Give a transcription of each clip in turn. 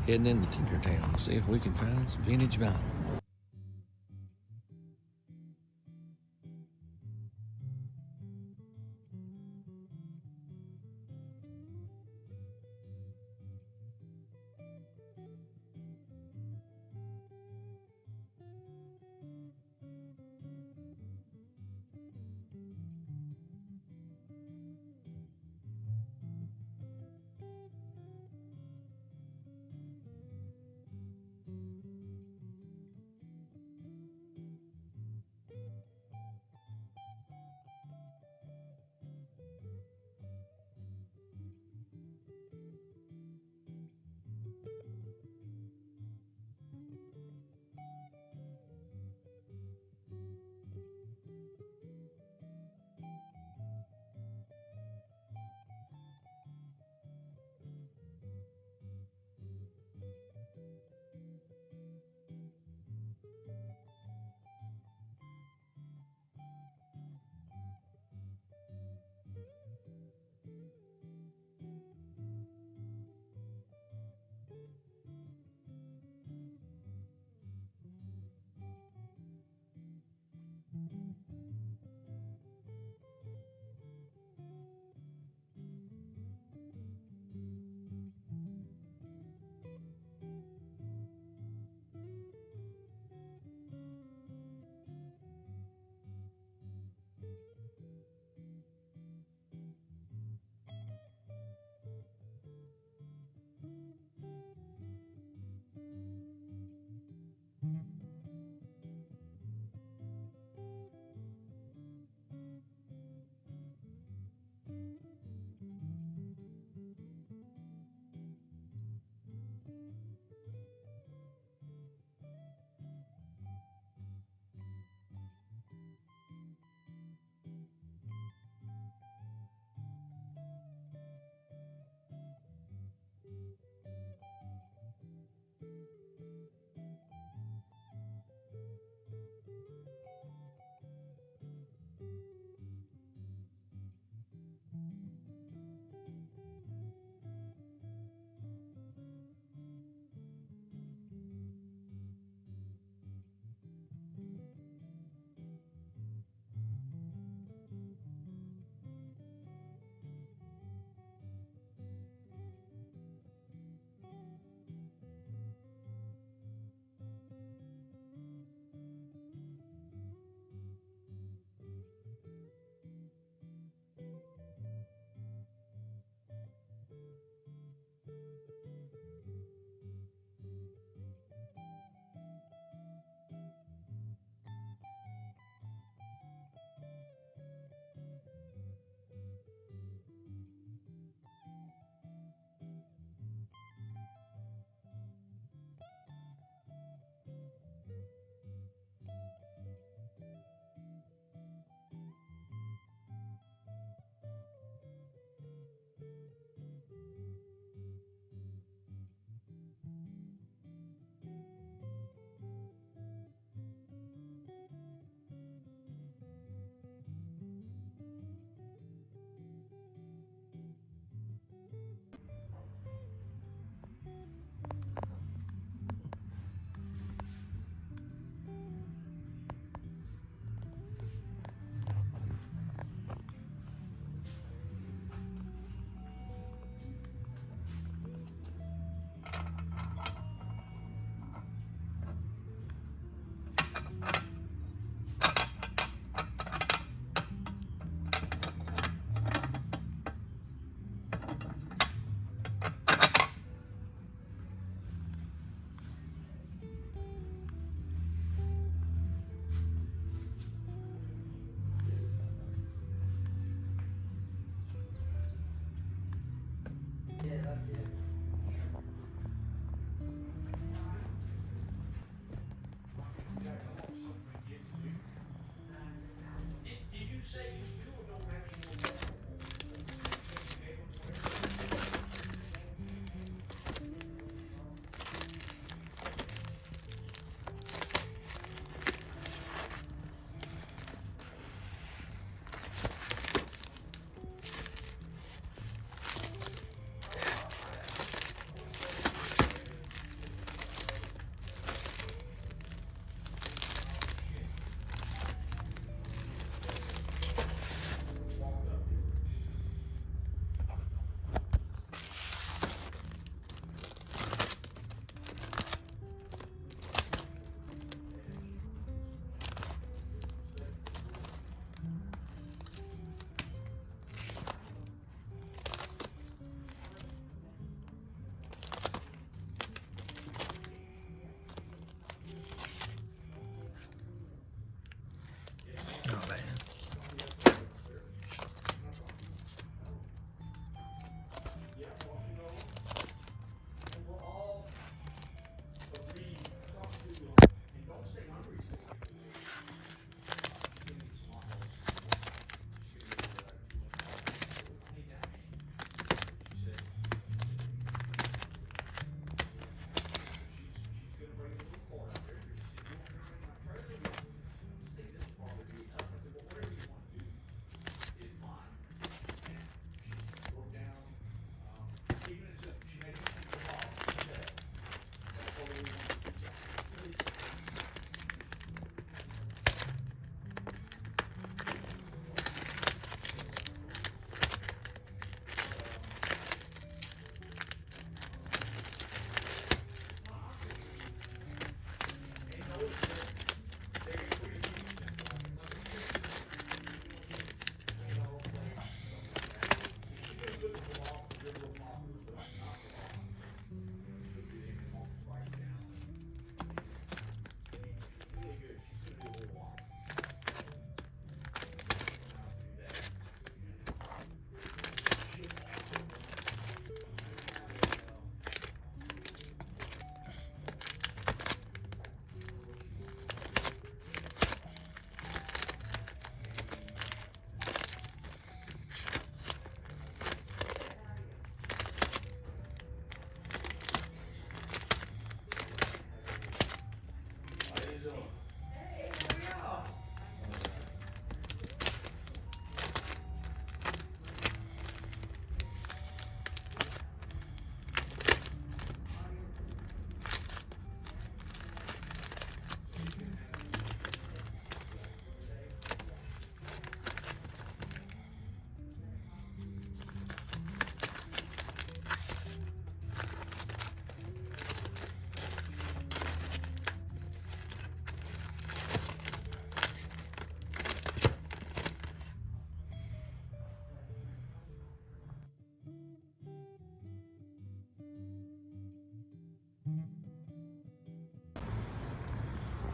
Heading into Tinkertown to see if we can find some vintage vinyl.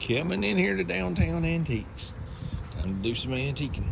Coming in here to Downtown Antiques. Time to do some antiquing.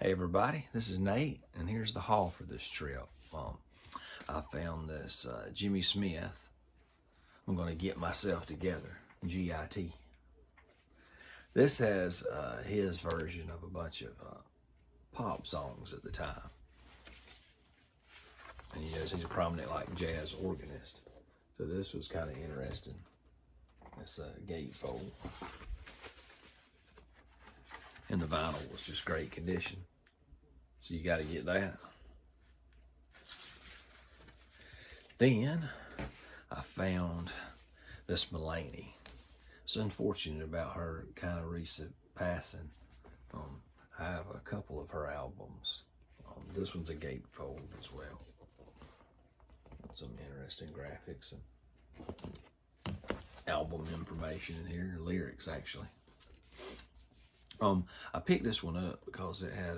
Hey everybody, this is Nate, and here's the haul for this trip. I found this Jimmy Smith. I'm going to get myself together. GIT. This has his version of a bunch of pop songs at the time, and he's a prominent like jazz organist. So this was kind of interesting. This gatefold, and the vinyl was just great condition. So you got to get that. Then I found this Mulaney. It's unfortunate about her kind of recent passing. I have a couple of her albums. This one's a gatefold as well. Got some interesting graphics and album information in here, lyrics actually. I picked this one up because it had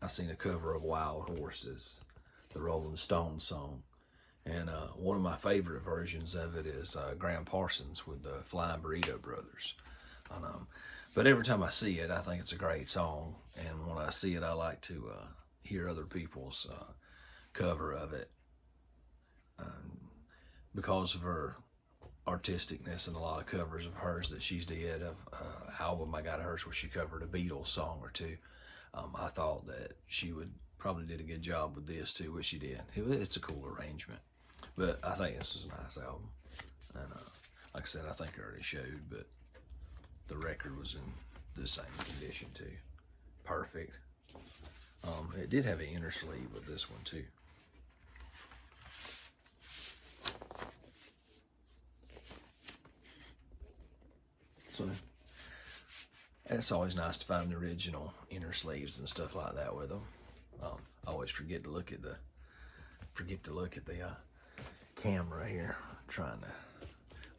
I seen a cover of Wild Horses, the Rolling Stones song, and one of my favorite versions of it is Graham Parsons with the Flying Burrito Brothers. But every time I see it, I think it's a great song, and when I see it, I like to hear other people's cover of it because of her artisticness and a lot of covers of hers that she's did. Of album I got of hers where she covered a Beatles song or two. I thought that she would probably did a good job with this too, which she did. It's a cool arrangement, but I think this was a nice album. And like I said, I think I already showed, but the record was in the same condition too. Perfect. It did have an inner sleeve with this one too. So it's always nice to find the original inner sleeves and stuff like that with them. I always forget to look at the camera here, trying to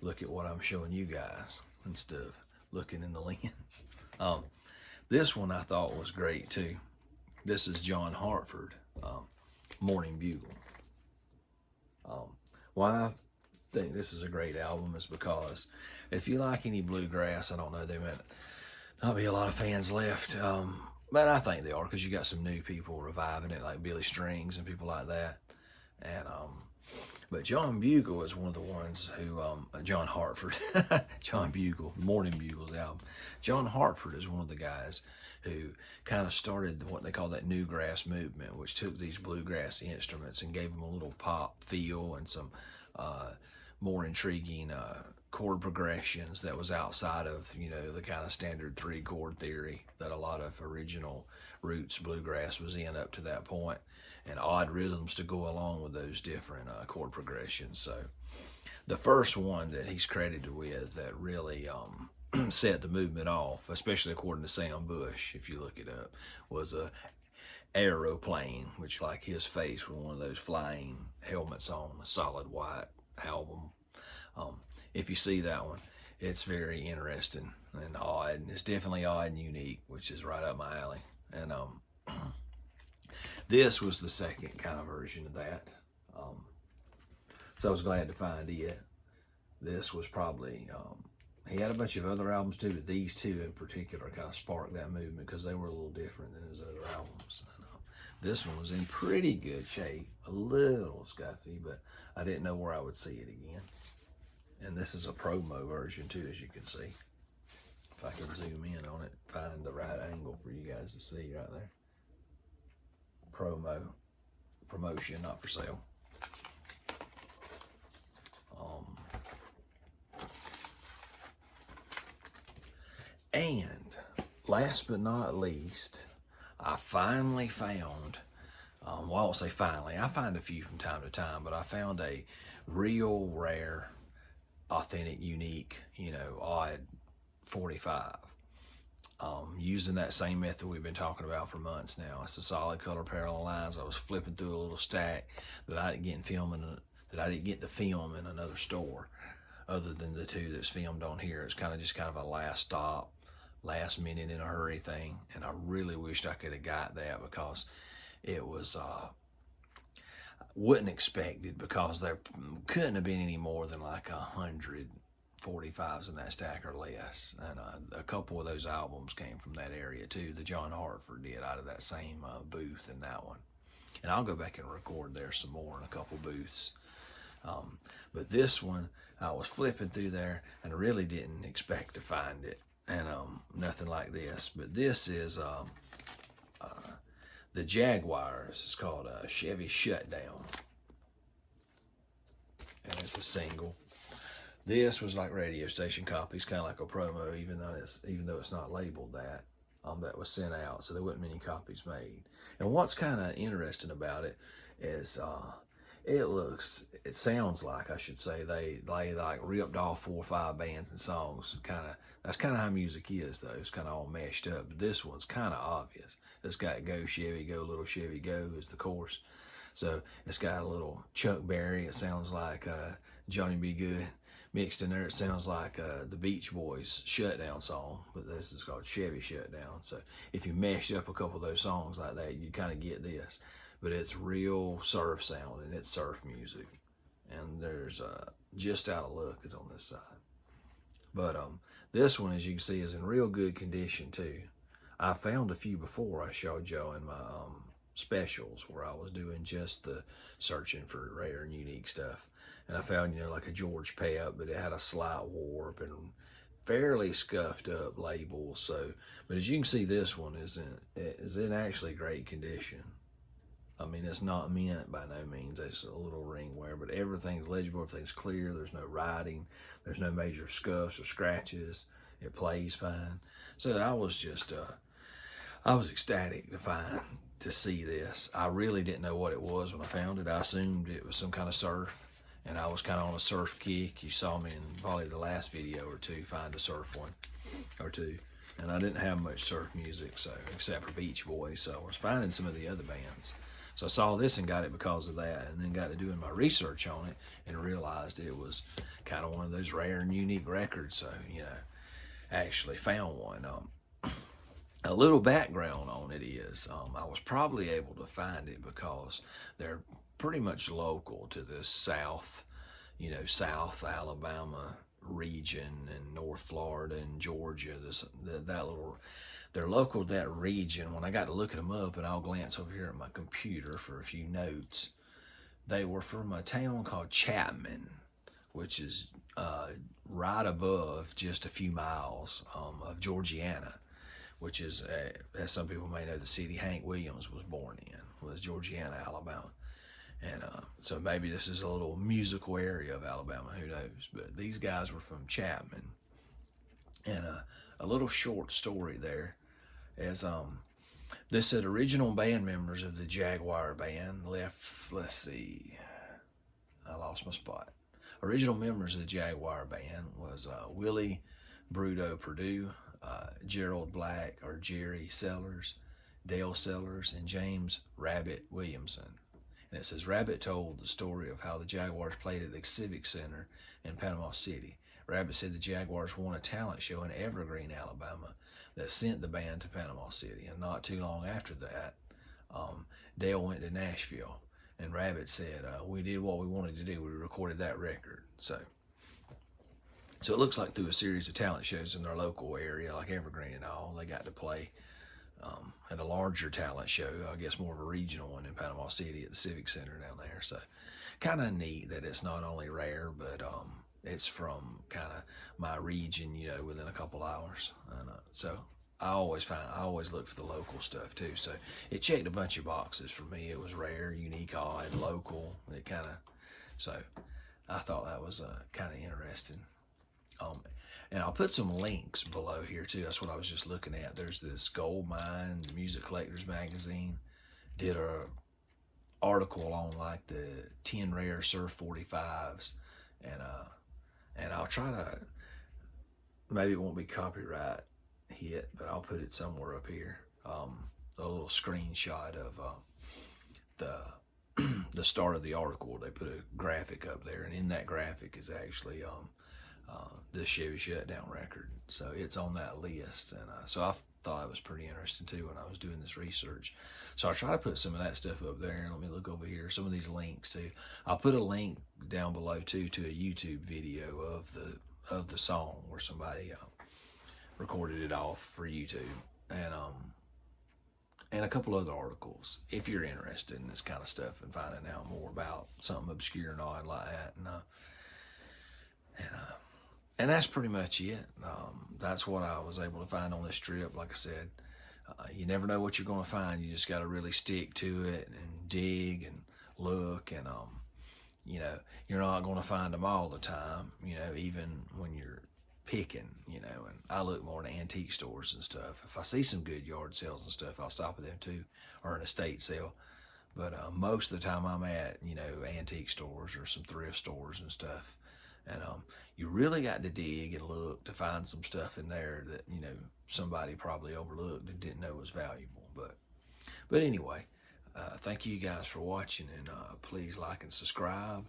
look at what I'm showing you guys instead of looking in the lens. This one I thought was great too. This is John Hartford, Morning Bugle. Why I think this is a great album is because if you like any bluegrass, I don't know, there might not be a lot of fans left, but I think they are, because you got some new people reviving it, like Billy Strings and people like that. And but John Bugle is one of the ones who John Hartford, John Bugle, Morning Bugle's album. John Hartford is one of the guys who kind of started what they call that newgrass movement, which took these bluegrass instruments and gave them a little pop feel and some more intriguing chord progressions that was outside of, the kind of standard 3-chord theory that a lot of original roots bluegrass was in up to that point, and odd rhythms to go along with those different chord progressions. So the first one that he's credited with that really set the movement off, especially according to Sam Bush, if you look it up, was a aeroplane, which like his face with one of those flying helmets on a solid white album. If you see that one, it's very interesting and odd, and it's definitely odd and unique, which is right up my alley. And this was the second kind of version of that. So I was glad to find it. This was probably, he had a bunch of other albums too, but these two in particular kind of sparked that movement because they were a little different than his other albums. And, this one was in pretty good shape, a little scuffy, but I didn't know where I would see it again. And this is a promo version too, as you can see. If I can zoom in on it, find the right angle for you guys to see right there. Promotion, not for sale. And last but not least, I finally found, well, I won't say finally, I find a few from time to time, but I found a real rare, authentic, unique, odd 45. Using that same method we've been talking about for months now. It's a solid color parallel lines. I was flipping through a little stack that I didn't get to film in another store, other than the two that's filmed on here. It's kind of a last stop, last minute in a hurry thing, and I really wished I could have got that because it was wouldn't expect it, because there couldn't have been any more than like 100 45s in that stack or less. And a couple of those albums came from that area too. The John Hartford did out of that same booth in that one. And I'll go back and record there some more in a couple booths. But this one, I was flipping through there and really didn't expect to find it. And nothing like this. But this is the Jaguars. It's called Chevy Shutdown. And it's a single. This was like radio station copies, kind of like a promo, even though it's not labeled that. That was sent out, so there wasn't many copies made. And what's kind of interesting about it is it sounds like, I should say, they like ripped off 4 or 5 bands and songs. That's kind of how music is, though. It's kind of all meshed up. But this one's kind of obvious. It's got "Go Chevy Go, Little Chevy Go" is the chorus. So it's got a little Chuck Berry. It sounds like Johnny B. Good. Mixed in there, it sounds like the Beach Boys Shutdown song, but this is called Chevy Shutdown. So if you mashed up a couple of those songs like that, you kind of get this. But it's real surf sound, and it's surf music. And there's Just Out of Luck is on this side. But this one, as you can see, is in real good condition too. I found a few before I showed y'all in my specials where I was doing just the searching for rare and unique stuff. And I found, like a George Pep, but it had a slight warp and fairly scuffed up labels. So, but as you can see, this one is in actually great condition. I mean, it's not mint by no means. It's a little ring wear, but everything's legible, everything's clear. There's no writing. There's no major scuffs or scratches. It plays fine. So I was ecstatic to see this. I really didn't know what it was when I found it. I assumed it was some kind of surf. And I was kind of on a surf kick. You saw me in probably the last video or two find a surf one or two. And I didn't have much surf music, so except for Beach Boys. So I was finding some of the other bands. So I saw this and got it because of that, and then got to doing my research on it and realized it was kind of one of those rare and unique records. So, actually found one. A little background on it is I was probably able to find it because they're pretty much local to the South Alabama region and North Florida and Georgia. They're local to that region. When I got to looking them up, and I'll glance over here at my computer for a few notes, they were from a town called Chapman, which is right above just a few miles of Georgiana, which is, as some people may know, the city Hank Williams was born in, was Georgiana, Alabama. And so maybe this is a little musical area of Alabama, who knows? But these guys were from Chapman. And a little short story there is this said original band members of the Jaguar band left, let's see, I lost my spot. Original members of the Jaguar band was Willie Bruto Purdue, Gerald Black or Jerry Sellers, Dale Sellers, and James Rabbit Williamson. And it says, Rabbit told the story of how the Jaguars played at the Civic Center in Panama City. Rabbit said the Jaguars won a talent show in Evergreen, Alabama that sent the band to Panama City. And not too long after that, Dale went to Nashville. And Rabbit said, we did what we wanted to do. We recorded that record. So it looks like through a series of talent shows in their local area, like Evergreen and all, they got to play at a larger talent show, I guess more of a regional one in Panama City at the Civic Center down there. So kind of neat that it's not only rare, but it's from kind of my region, within a couple hours. And so I always look for the local stuff too. So it checked a bunch of boxes for me. It was rare, unique, odd, local. So I thought that was kind of interesting. And I'll put some links below here too. That's what I was just looking at. There's this Gold Mine Music Collectors magazine did a article on like the 10 rare surf 45s, and I'll try to, maybe it won't be copyright hit, but I'll put it somewhere up here. A little screenshot of the start of the article. They put a graphic up there, and in that graphic is actually this Chevy Shutdown record. So it's on that list. And so I thought it was pretty interesting too when I was doing this research. So I'll try to put some of that stuff up there. Let me look over here. Some of these links too. I'll put a link down below too to a YouTube video of the song where somebody recorded it off for YouTube, and a couple other articles if you're interested in this kind of stuff and finding out more about something obscure and odd like that. And that's pretty much it. That's what I was able to find on this trip. Like I said, you never know what you're going to find. You just got to really stick to it and dig and look. And, you know, you're not going to find them all the time, you know, even when you're picking, you know. And I look more in antique stores and stuff. If I see some good yard sales and stuff, I'll stop at them too, or an estate sale. But most of the time I'm at, you know, antique stores or some thrift stores and stuff. And you really got to dig and look to find some stuff in there that, you know, somebody probably overlooked and didn't know was valuable. But anyway, thank you guys for watching, and please like and subscribe,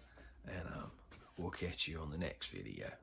and we'll catch you on the next video.